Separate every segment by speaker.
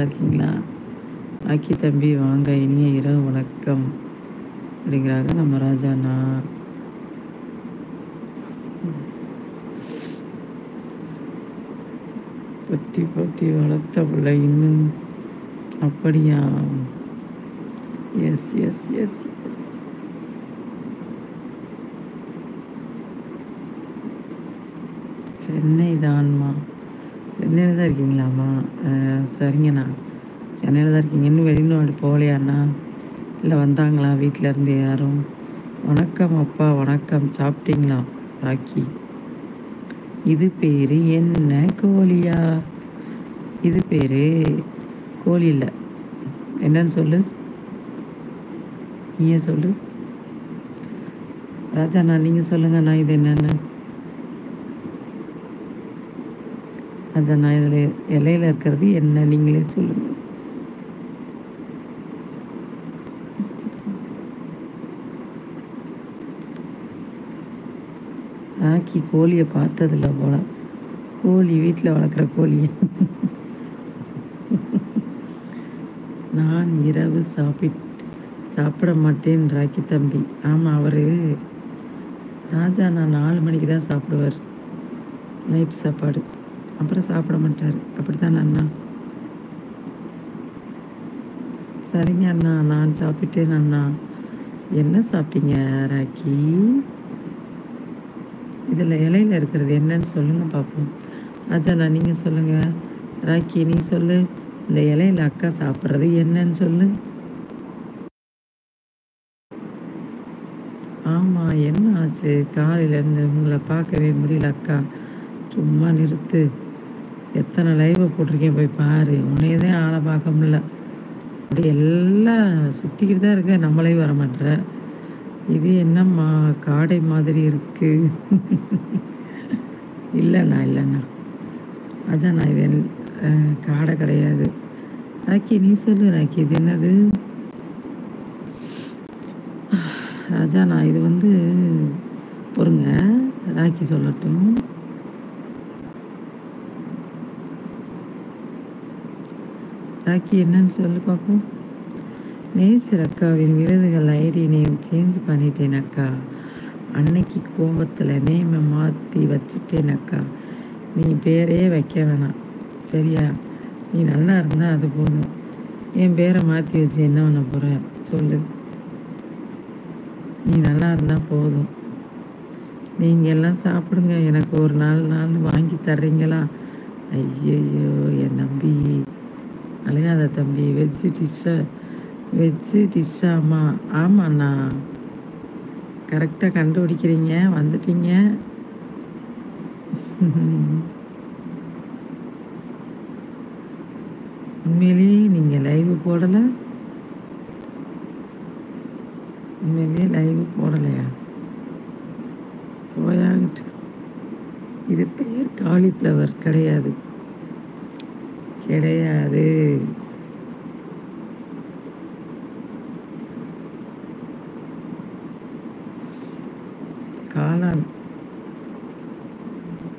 Speaker 1: இருக்கீங்களா? ஆக்கி தம்பி வாங்க, இனிய இரவு வணக்கம் அப்படிங்கிறாங்க நம்ம ராஜாண்ணா. பொத்தி பொத்தி வளர்த்த பிள்ளை இன்னும் அப்படியா? Yes yes yes yes. Chennai தான்மா. சென்னையில் தான் இருக்கீங்களாம்மா? சரிங்கண்ணா, சென்னையில் தான் இருக்கீங்க. இன்னும் வெளிநாடு போகலையாண்ணா? இல்லை வந்தாங்களா வீட்டில் இருந்து யாரும்? வணக்கம் அப்பா, வணக்கம். சாப்பிட்டீங்களா ராக்கி? இது பேர் என்ன கோழியா? இது பேர் கோழி இல்லை, என்னன்னு சொல்லு, நீயே சொல்லு ராஜாண்ணா. நீங்கள் சொல்லுங்கண்ணா, இது என்னென்னு? ராஜாண்ணா, இதில் இலையில் இருக்கிறது என்ன, நீங்களே சொல்லுங்கள். ராக்கி கோழியை பார்த்ததில்ல போல. கோழி வீட்டில் வளர்க்குற கோழி. நான் இரவு சாப்பிட மாட்டேன் ராக்கி தம்பி. ஆமாம், அவர் ராஜா நான் 4 மணிக்கு தான் சாப்பிடுவார் நைட்டு சாப்பாடு. அப்புறம் சாப்பிட மாட்டார். அப்படித்தான் அண்ணா? சரிங்க அண்ணா, நான் சாப்பிட்டேன் அண்ணா. என்ன சாப்பிட்டீங்க ராக்கி? இதில் இலையில் இருக்கிறது என்னன்னு சொல்லுங்கள் பார்ப்போம். ராஜாண்ணா நீங்கள் சொல்லுங்கள். ராக்கி நீ சொல்லு, இந்த இலையில் அக்கா சாப்பிட்றது என்னன்னு சொல்லு. ஆமாம், என்ன ஆச்சு? காலையிலேருந்து உங்களை பார்க்கவே முடியல அக்கா. சும்மா நிறுத்து. எத்தனை லைவை போட்டிருக்கேன், போய் பாரு. உன்னையே தான் ஆளை பார்க்க முடியல. அப்படி எல்லாம் சுற்றிக்கிட்டு தான் இருக்க, நம்மளே வர மாட்டேற. இது என்னம்மா காடை மாதிரி இருக்கு? இல்லைண்ணா இல்லைண்ணா அஜாண்ணா, இது காடை கிடையாது. ராக்கி நீ சொல்லு ராக்கி, இது என்னது? ராஜாண்ணா, இது பொறுங்க, ராக்கி சொல்லட்டும். ராக்கி என்னன்னு சொல்லு பார்ப்போம். நேசர் அக்காவின் விருதுகள் ஐடி நேம் சேஞ்ச் பண்ணிட்டேன் அக்கா. அன்னைக்கு கோபத்தில் நேமை மாற்றி வச்சுட்டேன் அக்கா. நீ பேரே வைக்க வேணாம் சரியா? நீ நல்லா இருந்தால் அது போதும். என் பேரை மாற்றி வச்சு என்ன பண்ண போகிற சொல்லு? நீ நல்லா இருந்தால் போதும். நீங்கள் எல்லாம் சாப்பிடுங்க, எனக்கு ஒரு நாள் வாங்கி தர்றீங்களா? ஐயோ என் தம்பி அழுகாத தம்பி. வெஜ்ஜு டிஷ்ஷாம்மா? ஆமாண்ணா, கரெக்டாக கண்டுபிடிக்கிறீங்க, வந்துட்டீங்க. உண்மையிலேயே நீங்கள் லைவு போடலை? உண்மையிலேயே லைவு போடலையா? போயாகிட்டு. இது பேர் காலிஃப்ளவர் கிடையாது, கிடையாது.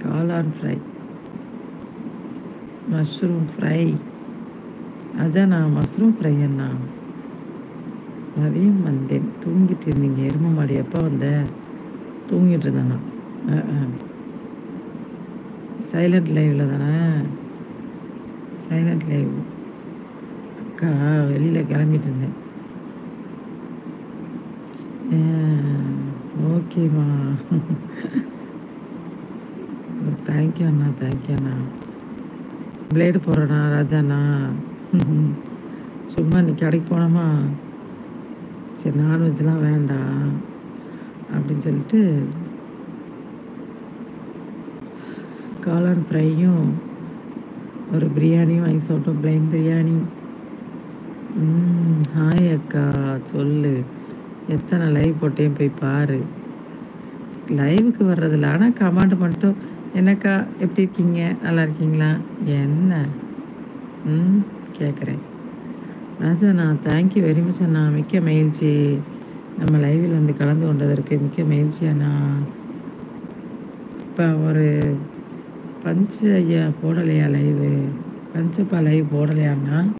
Speaker 1: காளான் ஃப்ரை, மஷ்ரூம் ஃப்ரை. அதாண்ணா மஷ்ரூம் ஃப்ரை அண்ணா. அதையும் வந்தேன், தூங்கிட்டு இருந்தீங்க. எரும மாடி எப்போ வந்த? தூங்கிட்டு இருந்தேண்ணா. சைலண்ட் லைவில் தானே? சைலண்ட் லைவ் அக்கா. வெளியில் கிளம்பிட்டு இருந்தேன். ஓகேம்மா. தேங்க்யூ அண்ணா, தேங்க்யூ அண்ணா. பிளேடு போடுறேண்ணா ராஜாண்ணா. சும்மா இன்னைக்கு கடைக்கு போனோமா, சரி நான்வெஜ்லாம் வேண்டாம் அப்படின்னு சொல்லிட்டு காளான் ஃப்ரையும் ஒரு பிரியாணியும் வாங்கி சாப்பிட்டோம், பிளைன் பிரியாணி. ஹாய் அக்கா, சொல்லு. எத்தனை லைவ் போட்டேன் போய் பாரு. லைவுக்கு வர்றதில்ல, ஆனால் கமெண்ட் மட்டும். என்னக்கா எப்படி இருக்கீங்க, நல்லா இருக்கீங்களா? என்ன கேட்குறேன். ராஜா நான் தேங்க்யூ வெரி மச் அண்ணா. மிக்க மகிழ்ச்சி, நம்ம லைவில் கலந்து கொண்டதற்கு மிக்க மகிழ்ச்சி அண்ணா. இப்போ ஒரு பஞ்சு ஐயா போடலையா லைவு? கஞ்சப்பா லைவ் போடலையாண்ணா?